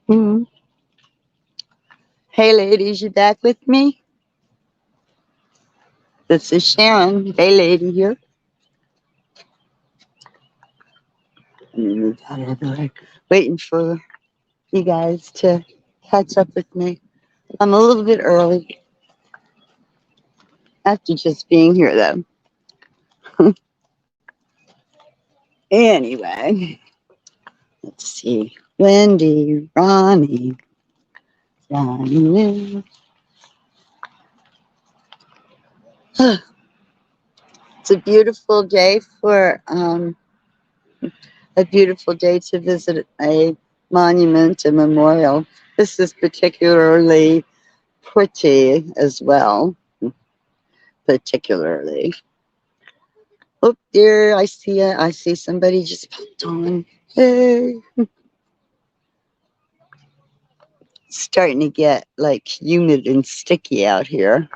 Hmm. Hey, ladies, you back with me? This is Sharon. Hey, lady here. Move out of the way. Waiting for you guys to catch up with me. I'm a little bit early after just being here, though. Anyway, let's see. Wendy, Ronnie. It's a beautiful day to visit a monument, a memorial. This is particularly pretty as well. Particularly. Oh dear, I see it. I see somebody just popped on. Hey, it's starting to get like humid and sticky out here.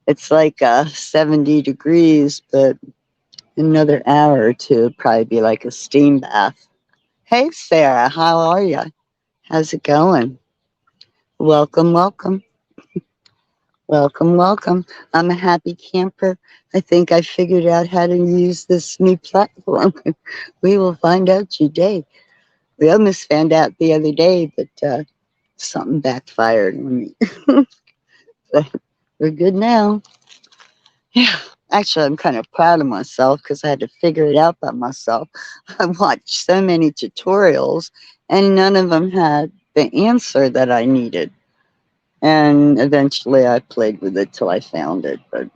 It's like 70 degrees, but in another hour or two, it'll probably be like a steam bath. Hey, Sarah, how are you? How's it going? Welcome, welcome, welcome. I'm a happy camper. I think I figured out how to use this new platform. We will find out today. We almost found out the other day, but something backfired on me. But we're good now. Yeah. Actually, I'm kind of proud of myself because I had to figure it out by myself. I watched so many tutorials and none of them had the answer that I needed. And eventually I played with it till I found it. But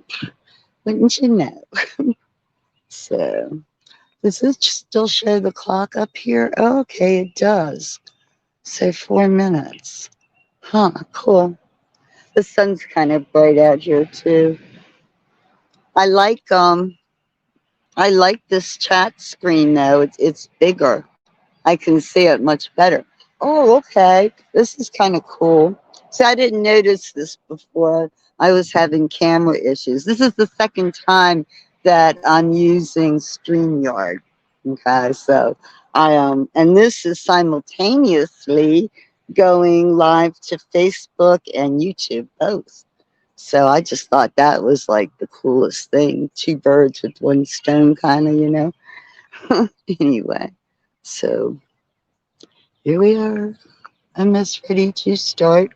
wouldn't you know? So, does it still show the clock up here? Oh, okay, it does. So 4 minutes. Huh, cool. The sun's kind of bright out here too. I like I like this chat screen though. It's bigger. I can see it much better. Oh, okay. This is kind of cool. See, I didn't notice this before. I was having camera issues. This is the second time that I'm using StreamYard. Okay, so and this is simultaneously going live to Facebook and YouTube both. So I just thought that was like the coolest thing. Two birds with one stone, kind of. Anyway, so here we are. I'm almost ready to start.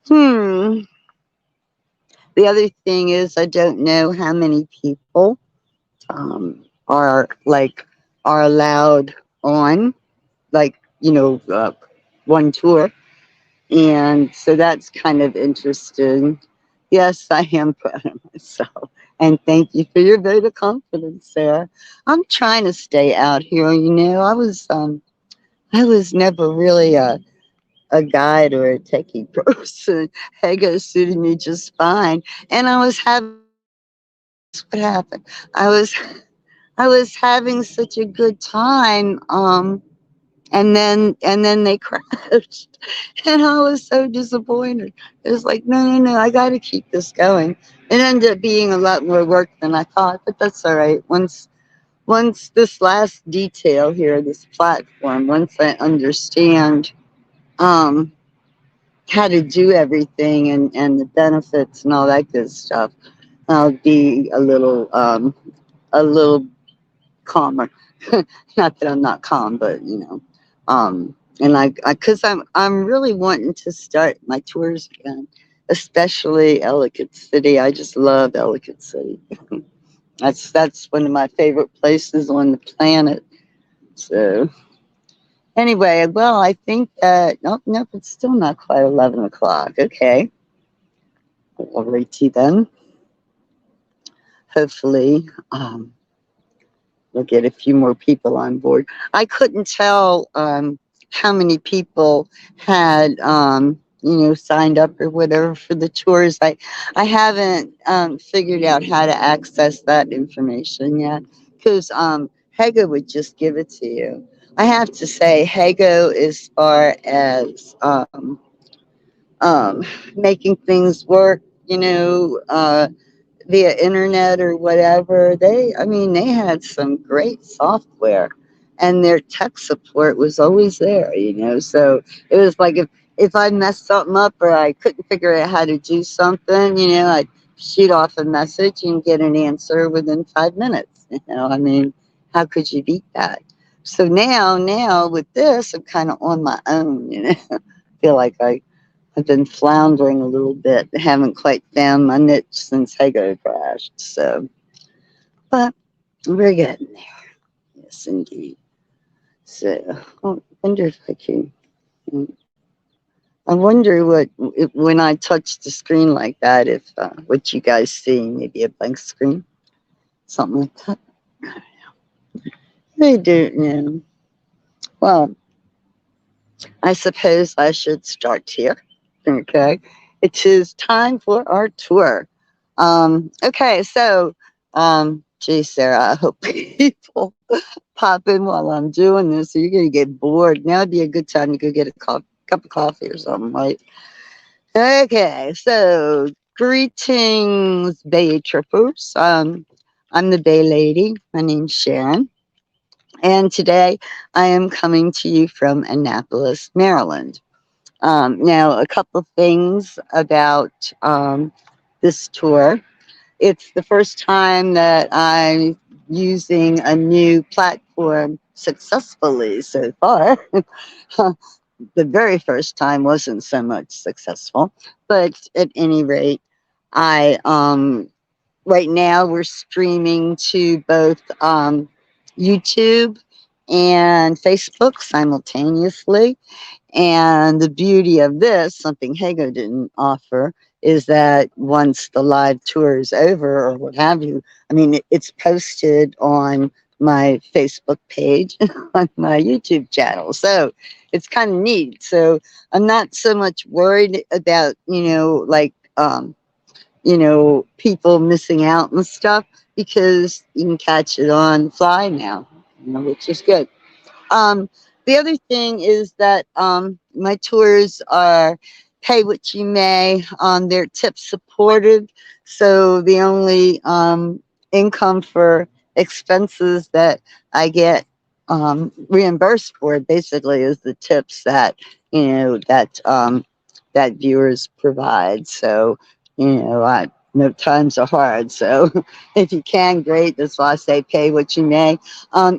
Hmm. The other thing is, I don't know how many people are allowed on, like one tour, and so that's kind of interesting. Yes, I am proud of myself. And thank you for your vote of confidence, Sarah. I'm trying to stay out here. I was never really a guide or a techie person. Hago suited me just fine. And I was having what happened. I was I was having such a good time. And then they crashed. And I was so disappointed. It was like, no, I gotta keep this going. It ended up being a lot more work than I thought, but that's all right. Once this last detail here, this platform, once I understand um how to do everything and the benefits and all that good stuff, I'll be a little calmer. Not that I'm not calm, but and because I'm really wanting to start my tours again, especially Ellicott City. I just love Ellicott City. That's one of my favorite places on the planet. So anyway, well, I think that nope, it's still not quite 11 o'clock. Okay, alrighty then. Hopefully, we'll get a few more people on board. I couldn't tell how many people had signed up or whatever for the tours. I haven't figured out how to access that information yet because Hago would just give it to you. I have to say, Hago, as far as um, making things work, via internet or whatever, they had some great software. and their tech support was always there, you know. So it was like if I messed something up or I couldn't figure out how to do something, you know, I'd shoot off a message and get an answer within 5 minutes. You know, I mean, how could you beat that? So now with this, I'm kind of on my own, you know. Feel like I've been floundering a little bit. Haven't quite found my niche since Hago crashed. So, but we're getting there. Yes, indeed. So, I wonder if I can. I wonder what if, when I touch the screen like that, if what you guys see, maybe a blank screen, something like that. They do, know. Well, I suppose I should start here. Okay. It is time for our tour. Okay, so, gee, Sarah, I hope people pop in while I'm doing this, or you're going to get bored. Now would be a good time to go get a cup of coffee or something, right? Okay, so greetings, Bay Trippers. I'm the Bay Lady. My name's Sharon. And today I am coming to you from Annapolis, Maryland. Now, a couple things about this tour. It's the first time that I'm using a new platform successfully so far. The very first time wasn't so much successful, but at any rate, I right now we're streaming to both YouTube and Facebook simultaneously. And the beauty of this, something Hago didn't offer, is that once the live tour is over or what have you, I mean, it's posted on my Facebook page, on my YouTube channel. So it's kind of neat. So I'm not so much worried about, people missing out and stuff because you can catch it on fly now, which is good. Um, the other thing is that my tours are pay what you may. They're tip supported, so the only income for expenses that I get reimbursed for basically is the tips that that viewers provide. So I no times are hard. So if you can, great. That's why I say pay what you may.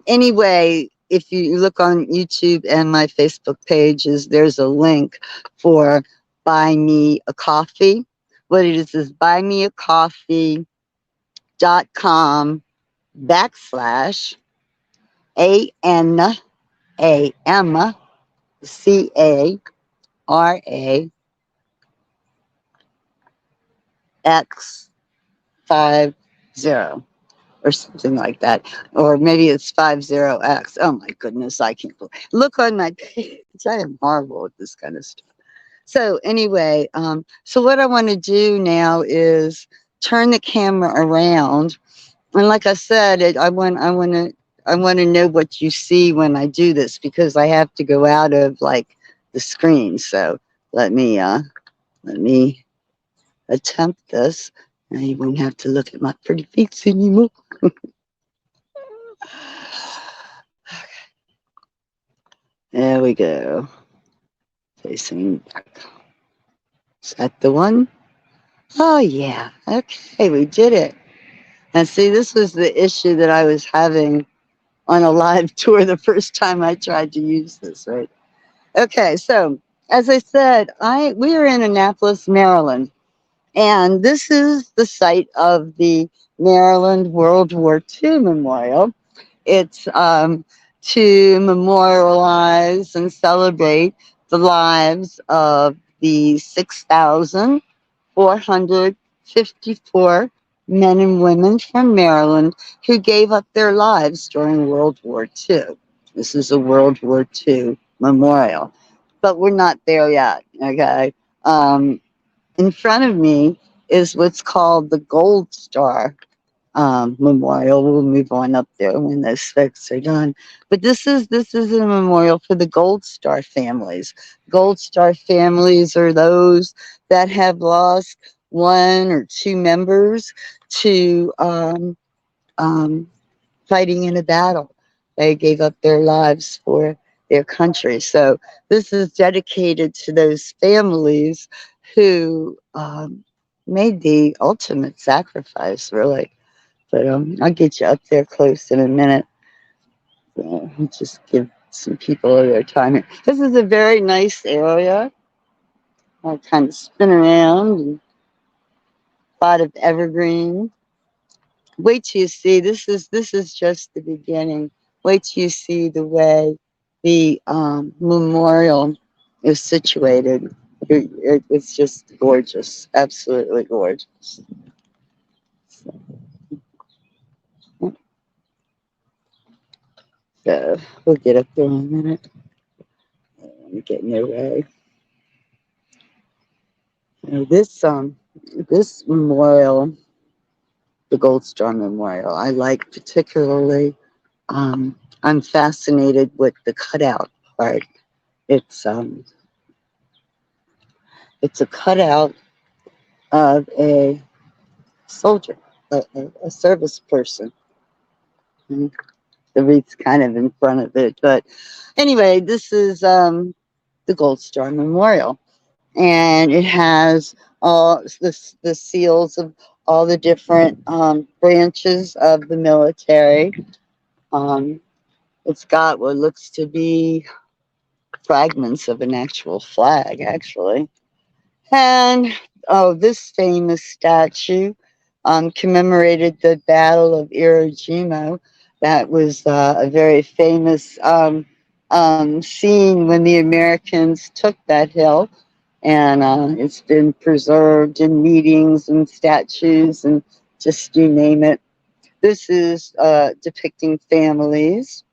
Anyway, if you look on YouTube and my Facebook pages, there's a link for Buy Me a Coffee. What it is buymeacoffee.com/ANNACARAX50 or something like that. Or maybe it's 50X. Oh my goodness, I can't believe. Look on my page. I am horrible at this kind of stuff. So anyway, so what I want to do now is turn the camera around, and like I said, I want to know what you see when I do this because I have to go out of like the screen. So let me let me attempt this. Now you won't have to look at my pretty face anymore. There we go. Facing back. Is that the one? Oh, yeah. Okay, we did it. And see, this was the issue that I was having on a live tour the first time I tried to use this, right? Okay, so as I said, we are in Annapolis, Maryland, and this is the site of the Maryland World War II Memorial. It's to memorialize and celebrate the lives of the 6,454 men and women from Maryland who gave up their lives during World War II. This is a World War II memorial, but we're not there yet, okay? In front of me is what's called the Gold Star memorial. We'll move on up there when those folks are done. But this is a memorial for the Gold Star families. Gold Star families are those that have lost one or two members to um, fighting in a battle. They gave up their lives for their country. So this is dedicated to those families who made the ultimate sacrifice, really. But I'll get you up there close in a minute. Just give some people their time here. This is a very nice area. I'll kind of spin around and a lot of evergreen. Wait till you see. This is just the beginning. Wait till you see the way the memorial is situated. It's just gorgeous, absolutely gorgeous. So we'll get up there in a minute. I'm getting their way. This memorial, the Gold Star Memorial, I like particularly. I'm fascinated with the cutout part. It's um, it's a cutout of a soldier, a service person. And the wreath's kind of in front of it, but anyway, this is the Gold Star Memorial, and it has all the seals of all the different branches of the military. Um, it's got what looks to be fragments of an actual flag, actually. And oh, this famous statue commemorated the Battle of Iwo Jima. That was a very famous scene when the Americans took that hill, and it's been preserved in meetings and statues and just you name it. This is depicting families.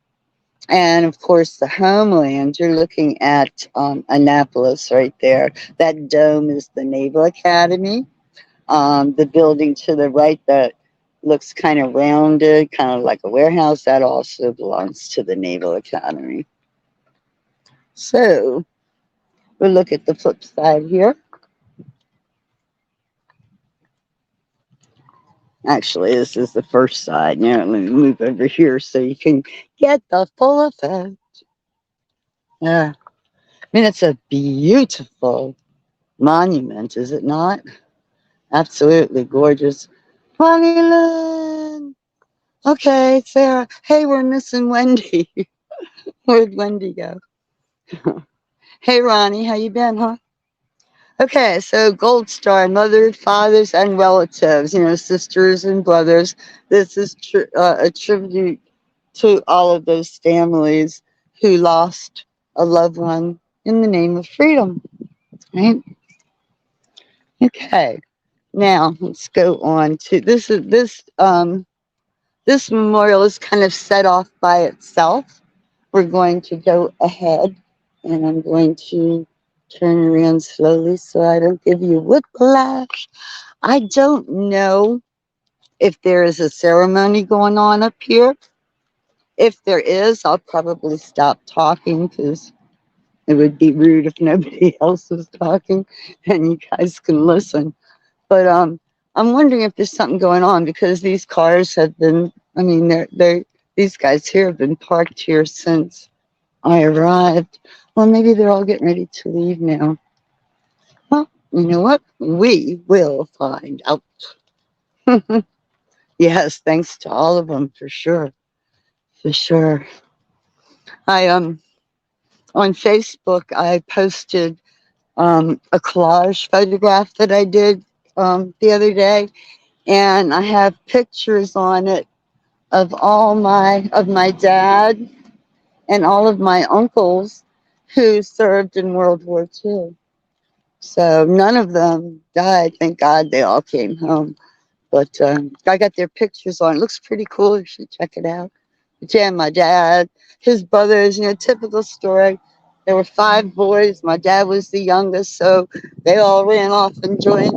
And of course, the homeland, you're looking at Annapolis right there. That dome is the Naval Academy. The building to the right that looks kind of rounded, kind of like a warehouse, that also belongs to the Naval Academy. So we'll look at the flip side here. Actually, this is the first side. Now, let me move over here so you can get the full effect. Yeah. I mean, it's a beautiful monument, is it not? Absolutely gorgeous. Lynn. Okay, Sarah. Hey, we're missing Wendy. Where'd Wendy go? Hey, Ronnie, how you been, huh? Okay, so Gold Star, mother, fathers, and relatives, sisters and brothers. This is a tribute to all of those families who lost a loved one in the name of freedom, right? Okay, now let's go on to this memorial is kind of set off by itself. We're going to go ahead and I'm going to turn around slowly so I don't give you whiplash. I don't know if there is a ceremony going on up here. If there is, I'll probably stop talking because it would be rude if nobody else was talking and you guys can listen. But I'm wondering if there's something going on because these cars have been. I mean, these guys here have been parked here since I arrived. Well, maybe they're all getting ready to leave now. Well, you know what? We will find out. Yes, thanks to all of them for sure. For sure. I on Facebook I posted a collage photograph that I did the other day, and I have pictures on it of my dad and all of my uncles who served in World War II. So none of them died. Thank God they all came home. But I got their pictures on. It looks pretty cool. You should check it out. But yeah, my dad, his brothers, typical story. There were 5 boys. My dad was the youngest, so they all ran off and joined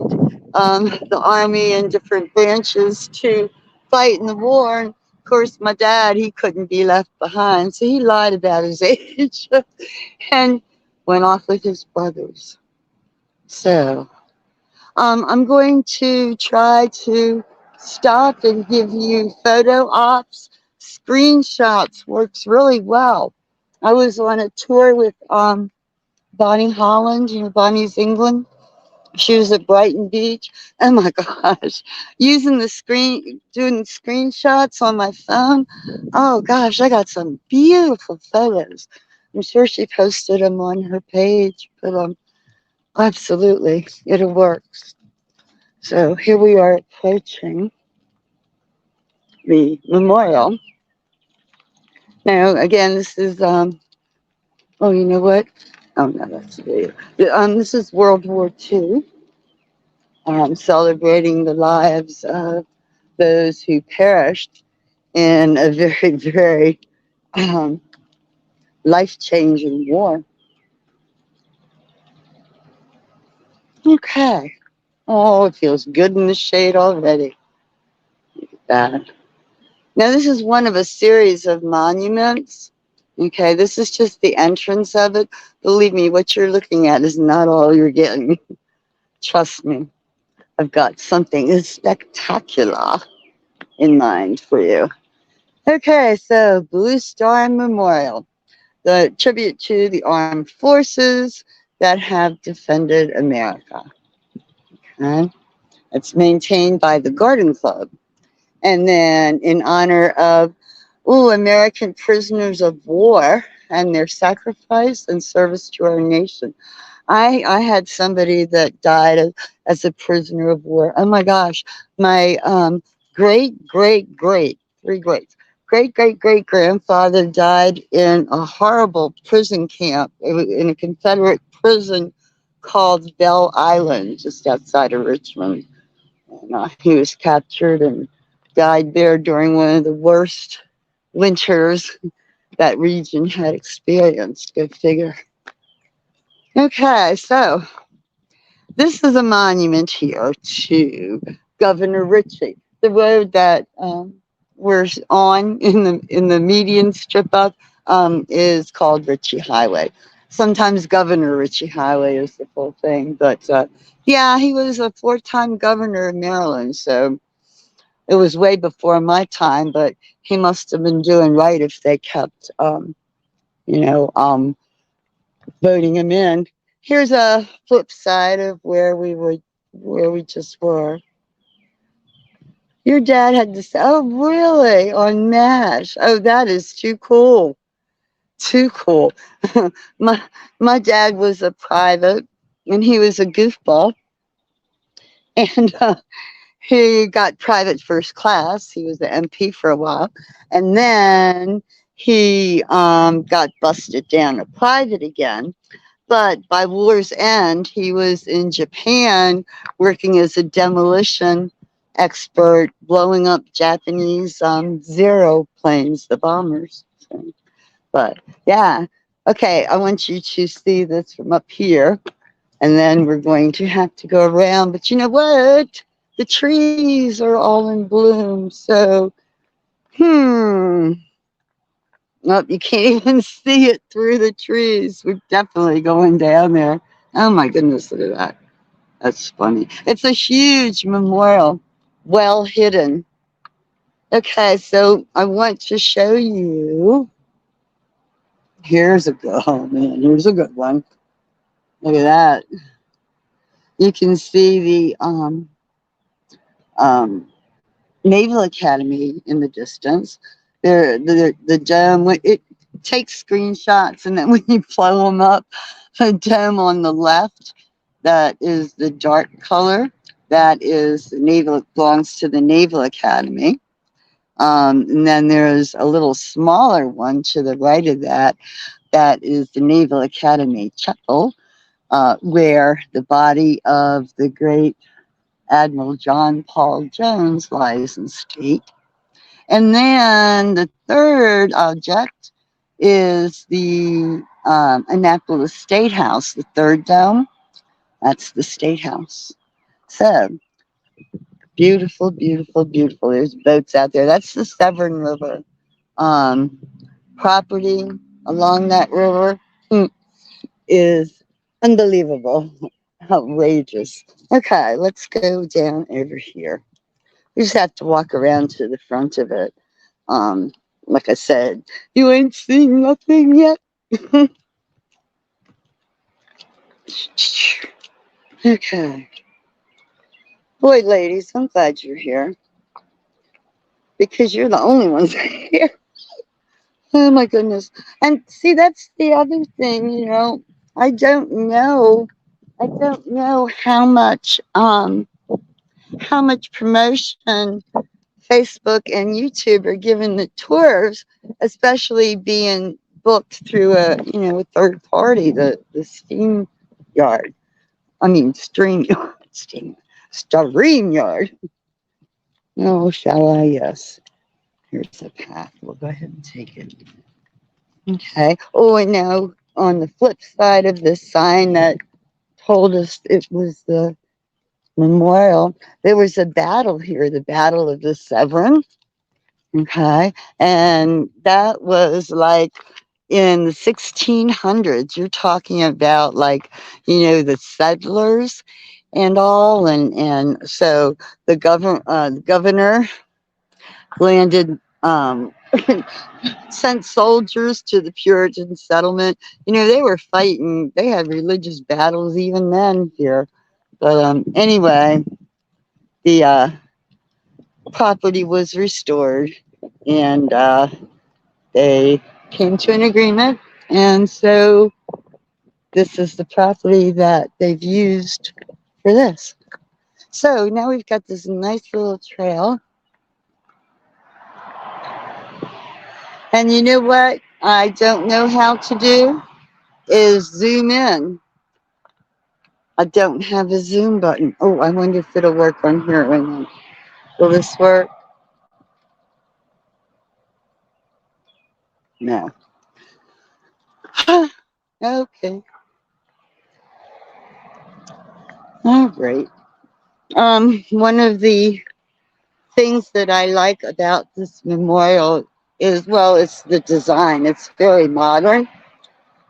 the army in different branches to fight in the war. And of course, my dad, he couldn't be left behind, so he lied about his age and went off with his brothers. So I'm going to try to stop and give you photo ops screenshots works really well. I was on a tour with Bonnie Holland, you know, Bonnie's England. She was at Brighton Beach. Oh my gosh. Using the screen, doing screenshots on my phone. Oh gosh, I got some beautiful photos. I'm sure she posted them on her page, but absolutely, it works. So here we are approaching the memorial. Now, again, this is, oh, you know what? Oh, no, that's the video. This is World War II, celebrating the lives of those who perished in a very, very um, life-changing war. Okay. Oh, it feels good in the shade already. That. Now, this is one of a series of monuments. Okay, this is just the entrance of it. Believe me, what you're looking at is not all you're getting. Trust me, I've got something spectacular in mind for you. Okay, so Blue Star Memorial, the tribute to the armed forces that have defended America. Okay? It's maintained by the Garden Club. And then in honor of American prisoners of war and their sacrifice and service to our nation. I had somebody that died as a prisoner of war. Oh my gosh, my great great great three greats great great great grandfather died in a horrible prison camp. It was in a Confederate prison called Belle Island, just outside of Richmond. And, he was captured and died there during one of the worst winters that region had experienced. Go figure. Okay, so this is a monument here to Governor Ritchie. The road that we're on in the median strip of is called Ritchie Highway. Sometimes Governor Ritchie Highway is the full thing, but yeah, he was a 4-time governor of Maryland, so it was way before my time. But he must have been doing right if they kept, you know, voting him in. Here's a flip side of where we just were. Your dad had to say, "Oh, really?" On MASH. Oh, that is too cool. Too cool. my my dad was a private, and he was a goofball, and he got private first class. He was the MP for a while, and then he got busted down to private again. But by war's end, he was in Japan working as a demolition expert, blowing up Japanese Zero planes, the bombers. So, but yeah, okay, I want you to see this from up here, and then we're going to have to go around. But you know what? The trees are all in bloom. So, nope, you can't even see it through the trees. We're definitely going down there. Oh my goodness, look at that. That's funny. It's a huge memorial, well hidden. Okay, so I want to show you. Here's a good, oh man, here's a good one. Look at that. You can see the um, Naval Academy in the distance. The dome, it takes screenshots, and then when you blow them up, the dome on the left, that is the dark color. That is the naval, belongs to the Naval Academy. And then there's a little smaller one to the right of that. That is the Naval Academy Chapel, where the body of the great Admiral John Paul Jones lies in state. And then the third object is the Annapolis State House, the third dome. That's the State House. So beautiful, beautiful, beautiful. There's boats out there. That's the Severn River. Um, Property along that river is unbelievable, outrageous. Okay, let's go down over here. We just have to walk around to the front of it. Like I said, you ain't seen nothing yet. Okay. Boy, ladies, I'm glad you're here because you're the only ones here. Oh my goodness. And see, that's the other thing, you know. I don't know. I don't know how much promotion Facebook and YouTube are giving the tours, especially being booked through a third party, the Steam Yard. I mean Stream Yard. Stream Yard. Oh, shall I? Yes. Here's the path. We'll go ahead and take it. Okay. Oh, and now on the flip side of this sign that told us it was the memorial, there was a battle here, the Battle of the Severn. Okay. And that was like in the 1600s. You're talking about like, the settlers and all. And so the governor landed, sent soldiers to the Puritan settlement. They were fighting, they had religious battles even then here. But anyway, the property was restored and they came to an agreement. And so this is the property that they've used for this. So now we've got this nice little trail. And you know what I don't know how to do is zoom in. I don't have a zoom button. Oh, I wonder if it'll work on here. Will this work? No. Okay. All right. One of the things that I like about this memorial is, well, it's the design. It's very modern,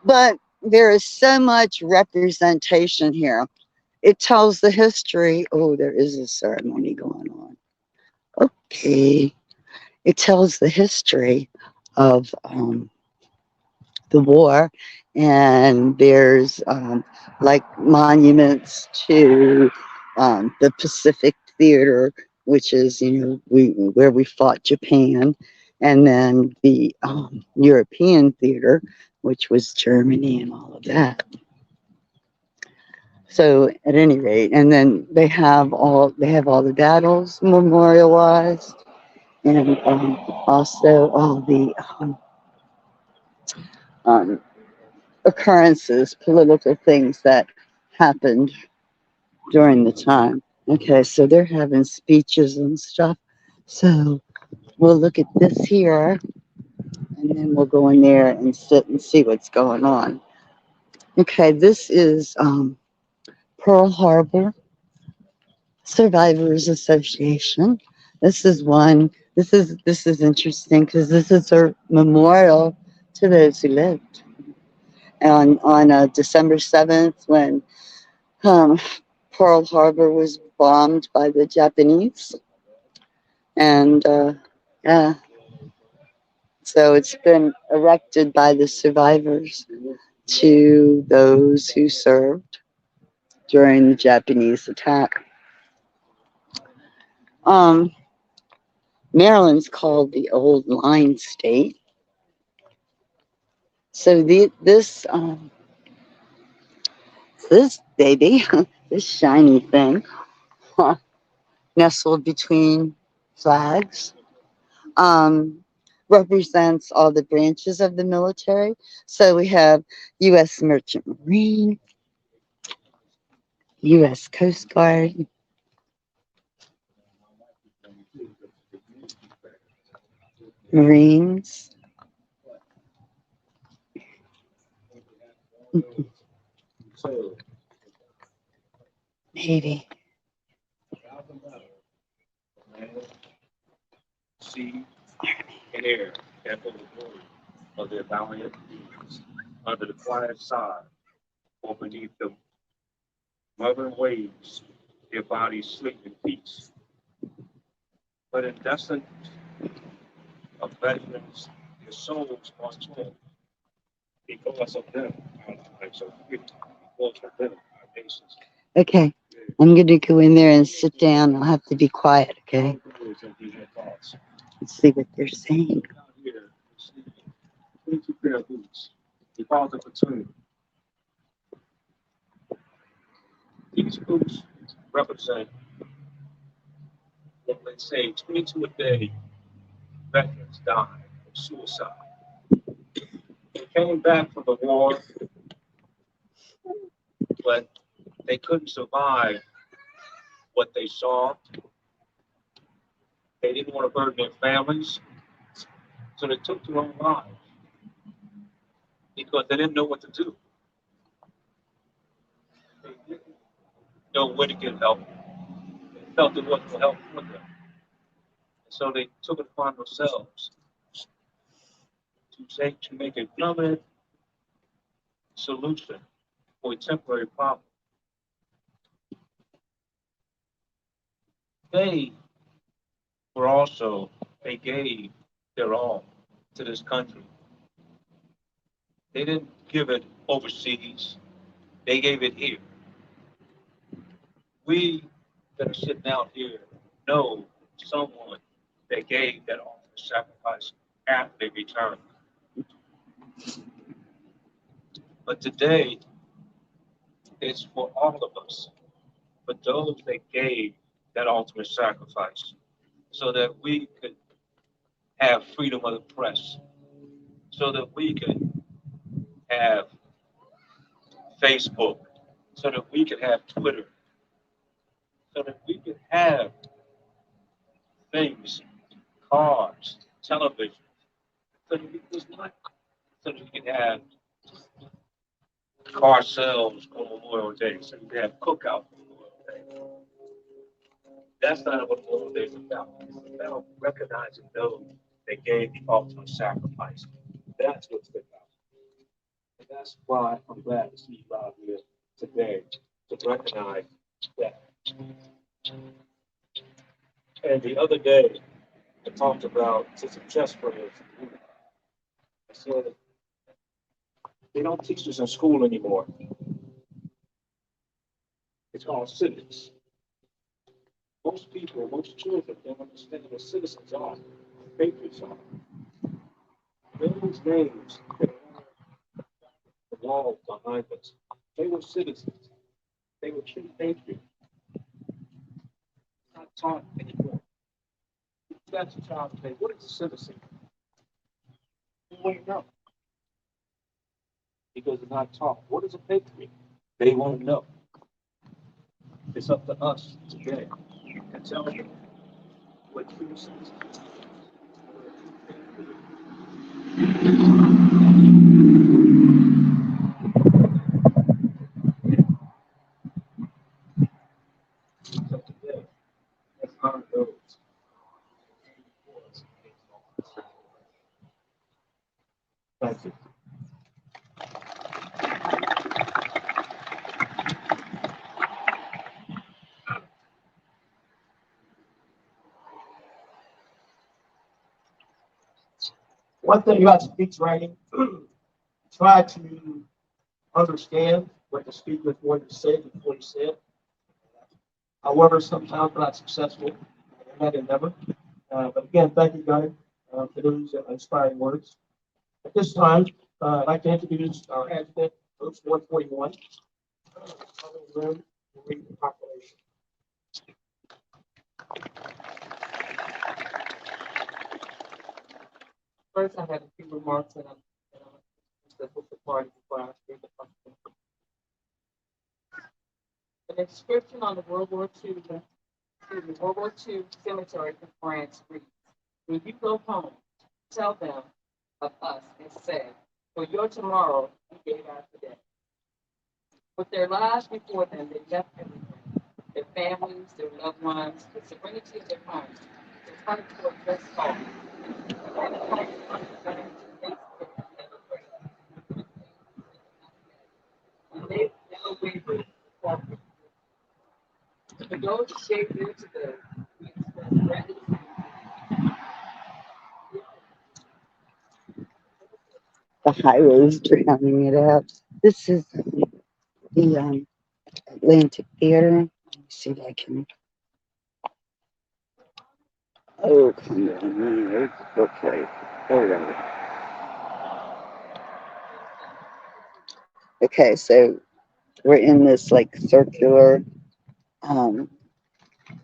but there is so much representation here. It tells the history. Oh, there is a ceremony going on. Okay. It tells the history of the war, and there's like monuments to the Pacific Theater, which is where we fought Japan, and then the European Theater, which was Germany and all of that. So at any rate, and then they have all the battles memorialized, and also all the um, occurrences, political things that happened during the time. Okay, so they're having speeches and stuff. So we'll look at this here, and then we'll go in there and sit and see what's going on. Okay, this is Pearl Harbor Survivors Association. This is one. This is interesting because this is a memorial to those who lived. And on December 7th, when um, Pearl Harbor was bombed by the Japanese, and yeah, so it's been erected by the survivors to those who served during the Japanese attack. Um, Maryland's called the Old Line State. So this baby, this shiny thing, nestled between flags, um, represents all the branches of the military. So we have U.S. Merchant Marine, U.S. Coast Guard, Marines, Navy. Sea and air, echo the glory of their valiant deeds. Under the quiet side, or beneath the mother waves, their bodies sleep in peace. But of veterans, their souls are torn because of them. Our lives are free because of them. Our nations. Okay, I'm going to go in there and sit down. I'll have to be quiet, okay? Let's see what they're saying. Out here, we see 22 pair of boots. He calls a platoon. These boots represent, what they say, 22 a day veterans died of suicide. They came back from the war, but they couldn't survive what they saw. They didn't want to burden their families, so they took their own lives because they didn't know what to do. They didn't know where to get help. They felt there wasn't no help for them. And so they took it upon themselves to make a permanent solution for a temporary problem. They were also, they gave their all to this country. They didn't give it overseas, they gave it here. We that are sitting out here know someone that gave that ultimate sacrifice after they returned. But today, it's for all of us, for those that gave that ultimate sacrifice, so that we could have freedom of the press, so that we could have Facebook, so that we could have Twitter, so that we could have things, cars, television, so that we was not, so that we could have car sales on Memorial Day, so we could have cookout on Memorial Day. That's not what Memorial Day is about. It's about recognizing those that gave the ultimate sacrifice. That's what's about. And that's why I'm glad to see you out here today to recognize that. And the other day, I talked about some chess players. I said, they don't teach this in school anymore. It's called civics. Most people, most children don't understand what citizens are, what patriots are. Those names that are on the wall behind us, they were citizens. They were true patriots. Not taught anymore. That's a child today. What is a citizen? They won't know because they're not taught. What is a patriot? They won't know. It's up to us today to tell them what true citizens are. So today, let's honor those. Thank you. One thing about speech writing, try to understand what the speaker is going to say before you say it. However, sometimes we're not successful in that endeavor. But again, thank you, Gunnar, for those inspiring words. At this time, I'd like to introduce our adjutant, Post 141. Room will read the proclamation. First, I have a few remarks that I'm with the party before I read the proclamation. An inscription on the World War II cemetery in France reads, "When you go home, tell them of us and say, for your tomorrow, you gave out today." With their lives before them, they left everything, their families, their loved ones, the serenity of their homes, to turn toward just cause. And they never wavered. For those who shaped years ago, we express gratitude the highways drowning it out. This is the Atlantic Theater. Let me see if I can. Oh, come on. Okay. All right. Okay, so we're in this like circular um,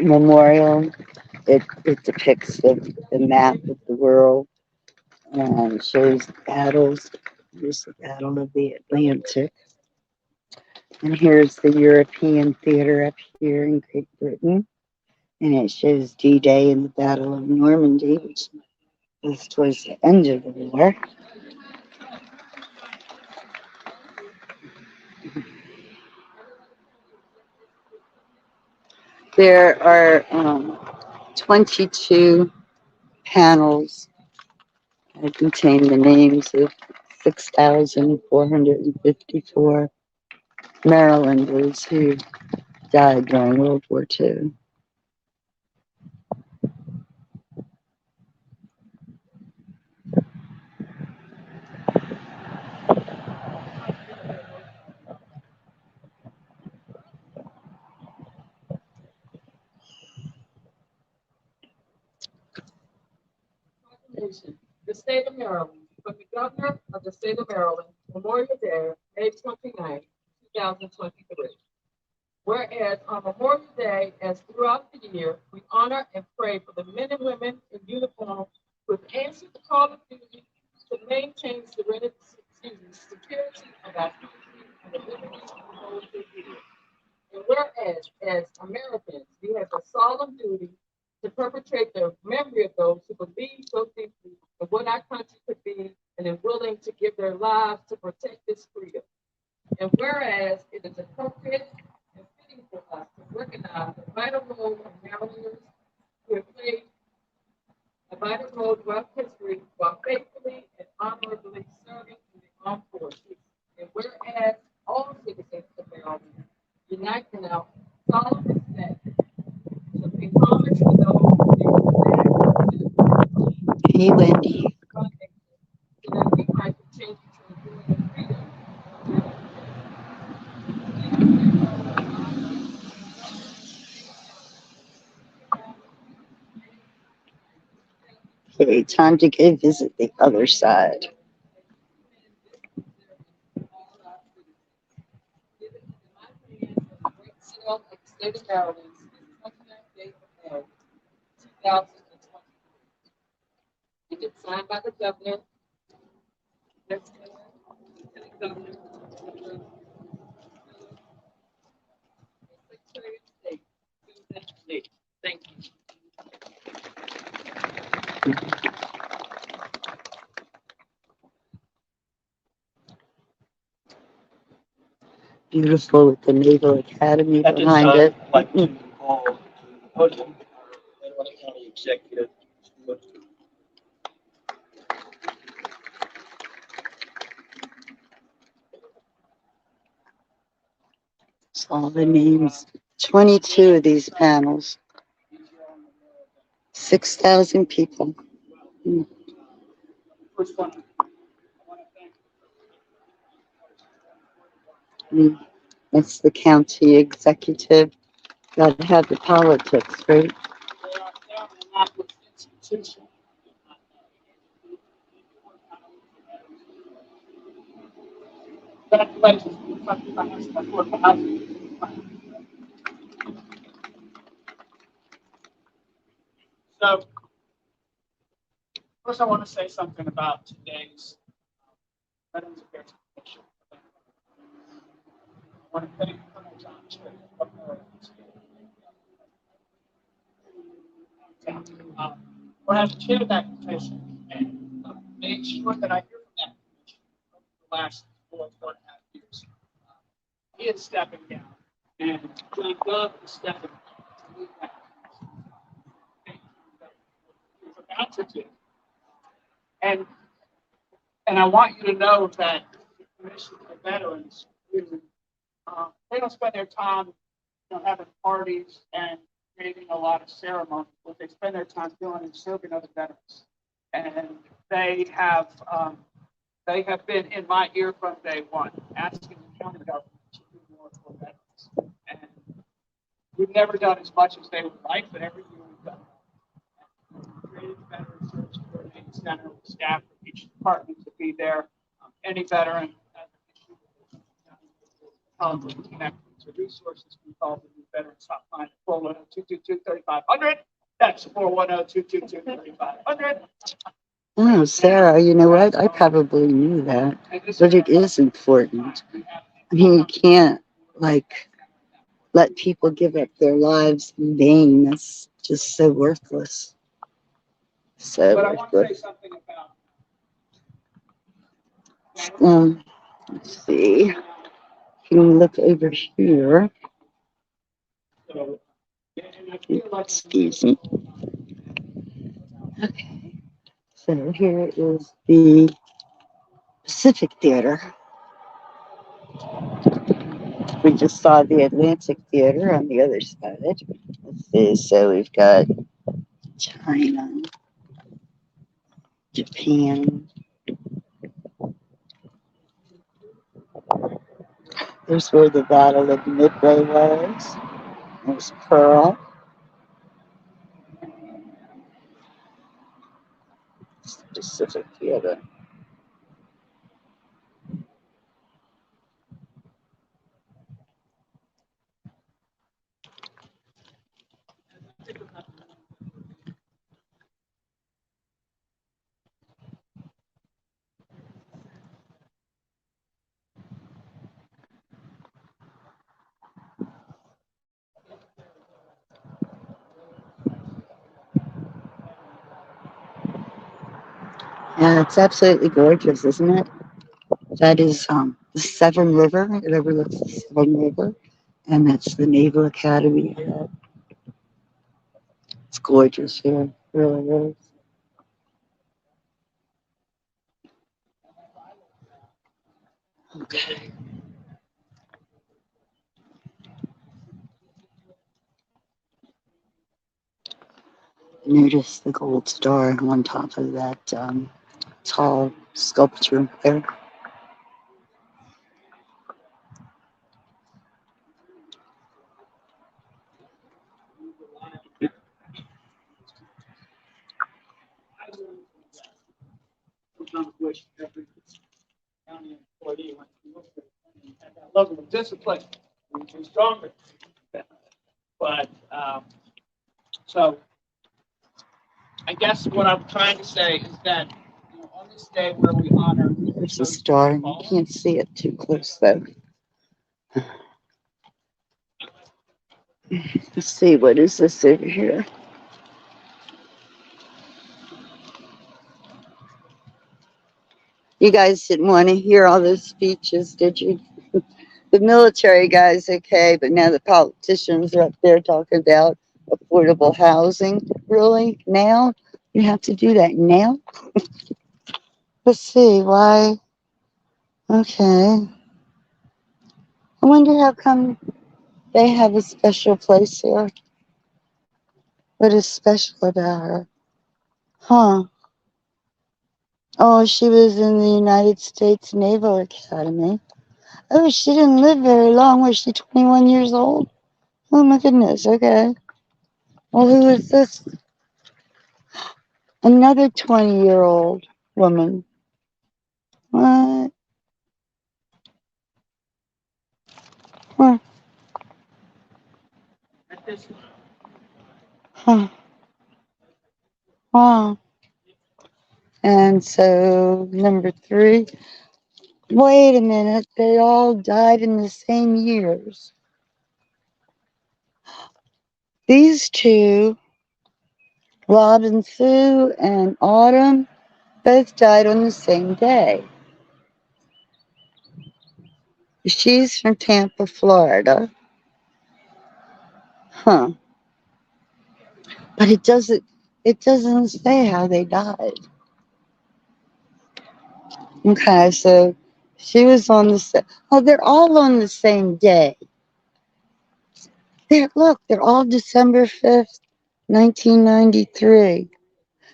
memorial. It depicts the map of the world and shows battles. Here's the Battle of the Atlantic. And here's the European theater up here in Great Britain. And it shows D-Day and the Battle of Normandy, which was towards the end of the war. There are 22 panels that contain the names of 6,454 Marylanders who died during World War II. The state of Maryland, from the governor of the state of Maryland, Memorial Day, May 29, 2023. Whereas on Memorial Day, as throughout the year, we honor and pray for the men and women in uniform who have answered the call of duty to maintain security of our country and the liberties of those who live. And whereas, as Americans, we have a solemn duty to perpetuate the memory of those who believe so deeply in what our country could be and are willing to give their lives to protect this freedom. And whereas it is appropriate and fitting for us to recognize the vital role of Marylanders who have played a vital role throughout history while faithfully and honorably serving in the armed forces. And whereas all citizens of Maryland unite in our solemn respect to pay homage to those who Hey, Wendy. so that we might continue to enjoy the freedom of our Okay, time to go visit the other side. State of Maryland, 29th day of May, 2020. It is signed by the governor, Lieutenant Governor, Secretary of State, Susan Lee. Thank you. Beautiful with the Naval Academy At this behind time, it. I'd like to call to the podium our Annapolis County Executive, Stuart. It's all the names. 22 of these panels. 6,000 people. First one, Mm. That's the county executive. Got to have the politics, right? they are an Annapolis institution. Congratulations to the country financial affordable housing plan. So, first, I want to say something about today's Veterans Affairs Commission. I want to thank Colonel John Cherry of Maryland for having chaired that commission and made sure that I hear from that commission over the last 4.5 years. He is stepping down, and John Dove is stepping down to lead that commission. Thank you for what you're about to do. And I want you to know that the Commission for Veterans, they don't spend their time, having parties and creating a lot of ceremonies. What they spend their time doing is serving other veterans. And they have They have been in my ear from day one, asking the county government to do more for veterans. And we've never done as much as they would like, but every year we've done more. We created the Veteran Service Coordinating Center with staff from each department to be there. Any veteran has an issue, probably connect to resources. We call the new Veterans Hotline at 410-222-3500. That's 410-222-3500. Oh, Sarah, you know what? I probably knew that, but it is important. I mean, you can't like let people give up their lives in vain. That's just so worthless. So But I want to say worthless. something about Let's see. Can we look over here? so, and I feel like Excuse me. Okay. So here is the Pacific Theater. We just saw the Atlantic Theater on the other side. Let's see. So we've got China, Japan. There's where the Battle of Midway was. There's Pearl. Pacific Theater. Yeah, it's absolutely gorgeous, isn't it? That is the Severn River. It overlooks the Severn River, and that's the Naval Academy. It's gorgeous here. It really is. Okay. Notice the gold star on top of that tall sculpture there. sometimes wish every county employee went to work and had that level of discipline, we'd be stronger. But so I guess what I'm trying to say is that on this day where we honor There's a star. You can't see it too close though. Let's see, what is this over here? You guys didn't want to hear all those speeches, did you? The military guys, okay, but now the politicians are up there talking about affordable housing. Really? Now? You have to do that now? Let's see, why? Okay. I wonder how come they have a special place here. What is special about her? Huh. Oh, she was in the United States Naval Academy. Oh, she didn't live very long. Was she 21 years old? Oh my goodness, okay. Well, who is this? Another 20-year-old woman. What? Huh. Huh. Wow. And so, number 3. Wait a minute. They all died in the same years. These two, Robin Sue and Autumn, both died on the same day. She's from Tampa, Florida. Huh. But it doesn't say how they died. Okay, so she was on oh, they're all on the same day. Look, they're all December 5th, 1993.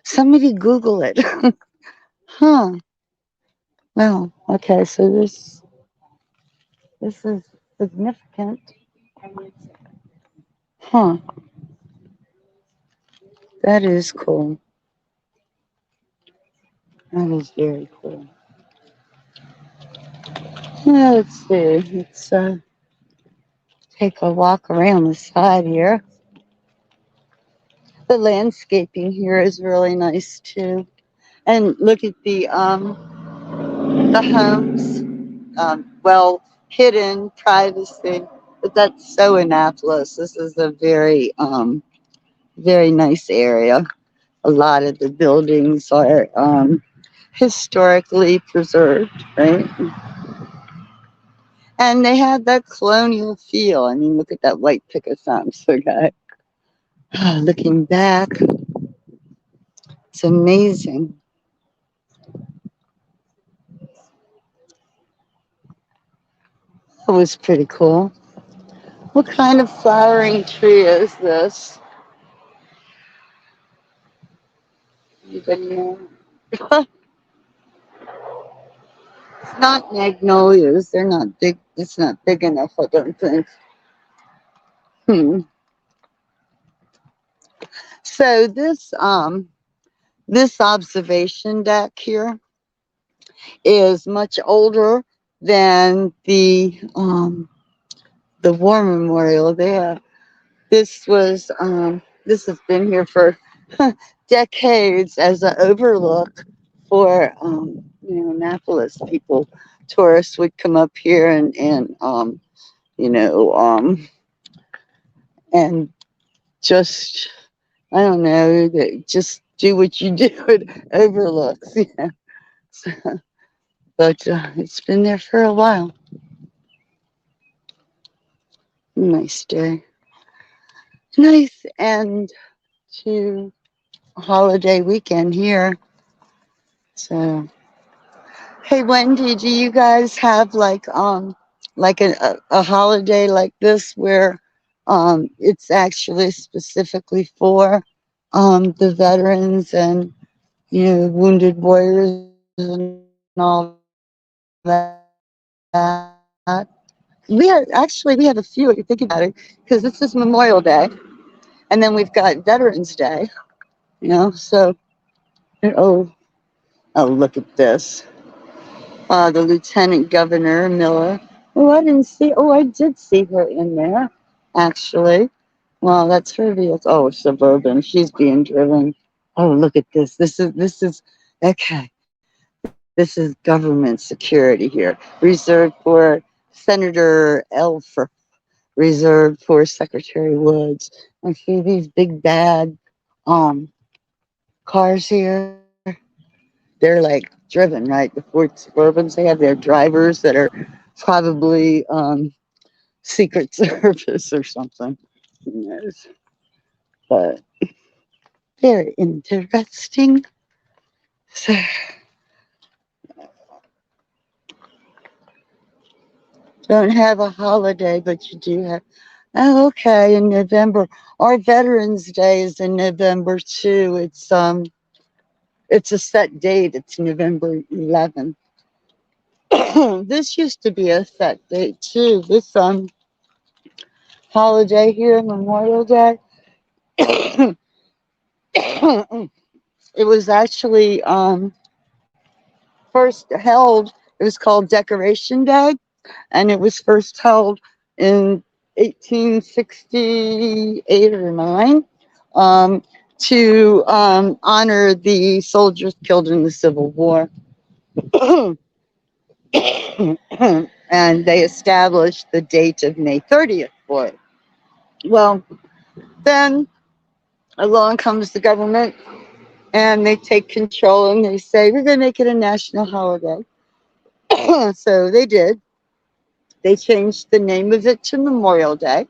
Somebody Google it. Huh. Well, okay, so this is significant. Huh. That is cool. That is very cool. Well, let's see. Let's take a walk around the side here. The landscaping here is really nice too. And look at the homes. Well, hidden privacy, but that's so Annapolis. This is a very nice area. A lot of the buildings are historically preserved, right? And they have that colonial feel. I mean, look at that white picket fence. Okay. Looking back, it's amazing. It was pretty cool. What kind of flowering tree is this? Anybody know? It's not magnolias. They're not big. It's not big enough, I don't think. Hmm. So this observation deck here is much older than the war memorial there. This has been here for decades as an overlook for Annapolis people. Tourists would come up here and you know and just I don't know, just do what you do. It overlooks, So, but it's been there for a while. Nice day. Nice end to a holiday weekend here. So, hey Wendy, do you guys have like a holiday like this where it's actually specifically for the veterans and wounded warriors and all that? We have a few if you think about it, because this is Memorial Day, and then we've got Veterans Day. So oh oh look at this. The Lieutenant Governor Miller. Oh, I didn't see. Oh, I did see her in there, actually. Well, that's her vehicle. Oh, Suburban. She's being driven. Oh, look at this. This is okay. This is government security here, reserved for Senator Elfer, reserved for Secretary Woods. I see these big bad um cars here. They're like driven, right? The Ford Suburbans. They have their drivers that are probably Secret Service or something. Who knows? But very interesting. So, don't have a holiday, but you do have. Oh, okay, in November. Our Veterans Day is in November too. It's a set date. It's November 11th. This used to be a set date too. This holiday here, Memorial Day. It was actually first held. It was called Decoration Day, and it was first held in 1868 or nine to honor the soldiers killed in the Civil War. And they established the date of May 30th for it. Well, then along comes the government and they take control and they say, we're going to make it a national holiday. So they did. They changed the name of it to Memorial Day.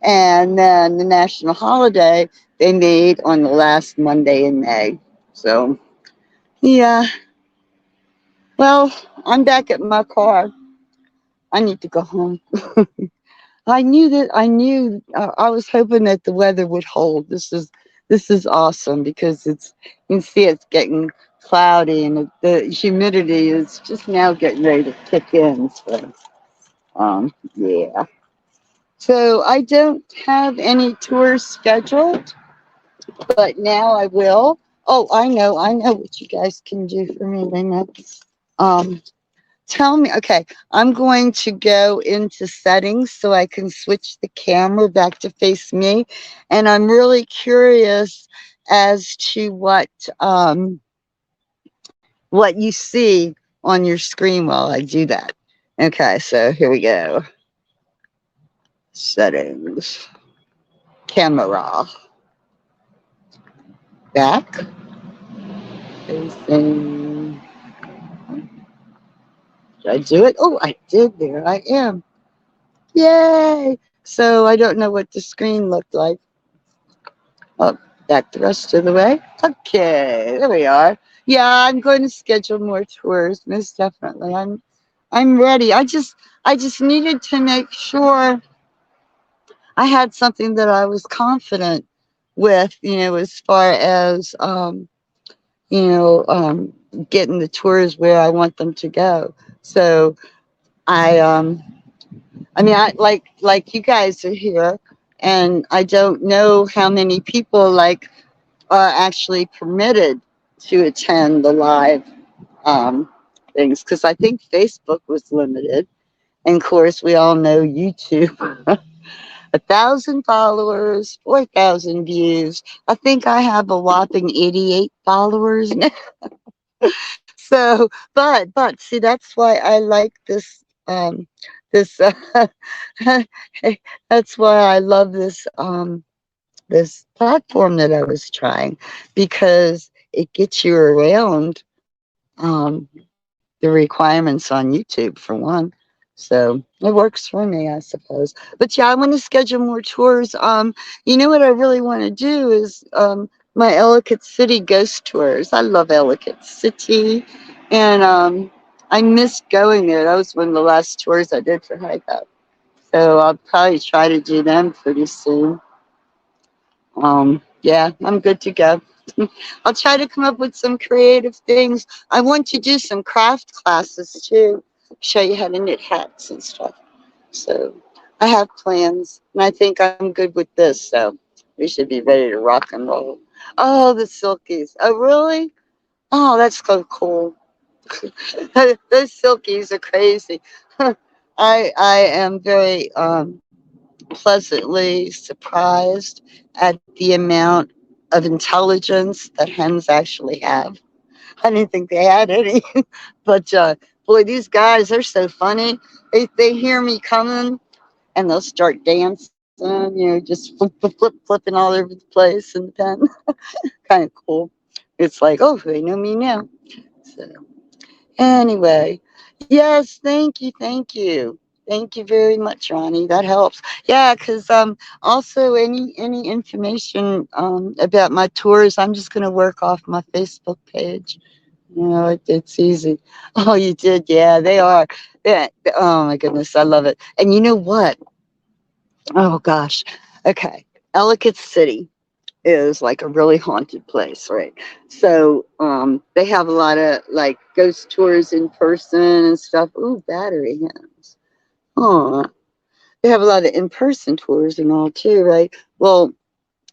And then the national holiday they made on the last Monday in May. So, yeah. Well, I'm back at my car. I need to go home. I was hoping that the weather would hold. This is awesome because you can see it's getting cloudy, and the humidity is just now getting ready to kick in. So, yeah. So I don't have any tours scheduled, but now I will. Oh, I know what you guys can do for me, Lena. Um, Tell me, okay, I'm going to go into settings so I can switch the camera back to face me. And I'm really curious as to what you see on your screen while I do that. Okay, so here we go. Settings, camera, back, facing. Did I do it? Oh, I did. There I am. Yay! So I don't know what the screen looked like. Oh, back the rest of the way. Okay, there we are. Yeah, I'm going to schedule more tours, most definitely. I'm ready. I just needed to make sure I had something that I was confident with, as far as you know, um, getting the tours where I want them to go. So I I mean, like you guys are here, and I don't know how many people are actually permitted to attend the live um, things, because I think Facebook was limited, and of course we all know YouTube. 1,000 followers, 4,000 views. I think I have a whopping 88 followers now. So, but see, that's why I like this. That's why I love this platform that I was trying, because it gets you around the requirements on YouTube for one. So it works for me, I suppose. But yeah, I want to schedule more tours. What I really want to do is my Ellicott City ghost tours. I love Ellicott City, and I miss going there. That was one of the last tours I did for Hike Up. So I'll probably try to do them pretty soon. Yeah, I'm good to go. I'll try to come up with some creative things. I want to do some craft classes too, show you how to knit hats and stuff. So I have plans, and I think I'm good with this. So we should be ready to rock and roll. Oh, the silkies. Oh, really? Oh, that's so cool. Those silkies are crazy. I am very pleasantly surprised at the amount of intelligence that hens actually have. I didn't think they had any, but boy, these guys are so funny. They hear me coming and they'll start dancing, just flipping all over the place in the pen. Kind of cool. It's like, oh, they know me now. So anyway, yes, thank you, thank you. Thank you very much, Ronnie. That helps. Yeah, because also any information about my tours, I'm just gonna work off my Facebook page. It's easy. Oh, you did? Yeah, they are. Yeah. Oh my goodness, I love it. And you know what? Oh gosh. Okay. Ellicott City is like a really haunted place, right? So they have a lot of like ghost tours in person and stuff. Ooh, battery hands. Oh, they have a lot of in-person tours and all too, right? Well,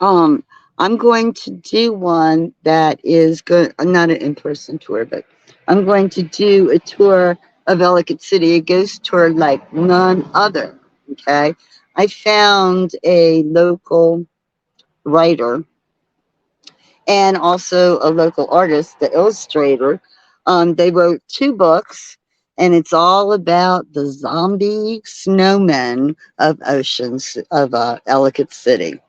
um, I'm going to do one that is good, not an in-person tour, but I'm going to do a tour of Ellicott City, a ghost tour like none other. Okay, I found a local writer and also a local artist, the illustrator. They wrote two books, and it's all about the zombie snowmen of Oceans of Ellicott City.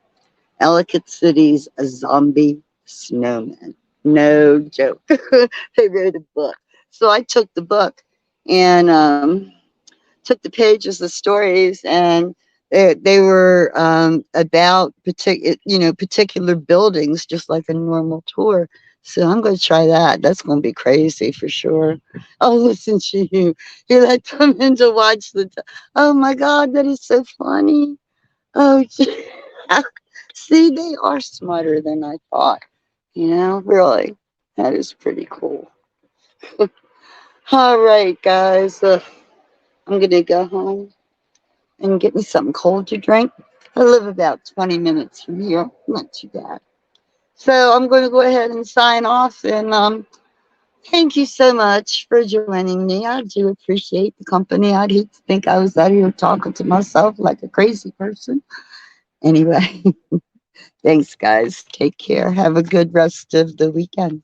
Ellicott City's a zombie snowman. No joke. They wrote a book. So I took the book and took the pages, the stories, and they were about particular buildings, just like a normal tour. So I'm going to try that. That's going to be crazy for sure. Oh, listen to you. You let them in to watch Oh my God, that is so funny. Oh, see, they are smarter than I thought. Really. That is pretty cool. All right, guys. I'm gonna go home and get me something cold to drink. I live about 20 minutes from here. Not too bad. So I'm going to go ahead and sign off. And thank you so much for joining me. I do appreciate the company. I'd hate to think I was out here talking to myself like a crazy person. Anyway, thanks, guys. Take care. Have a good rest of the weekend.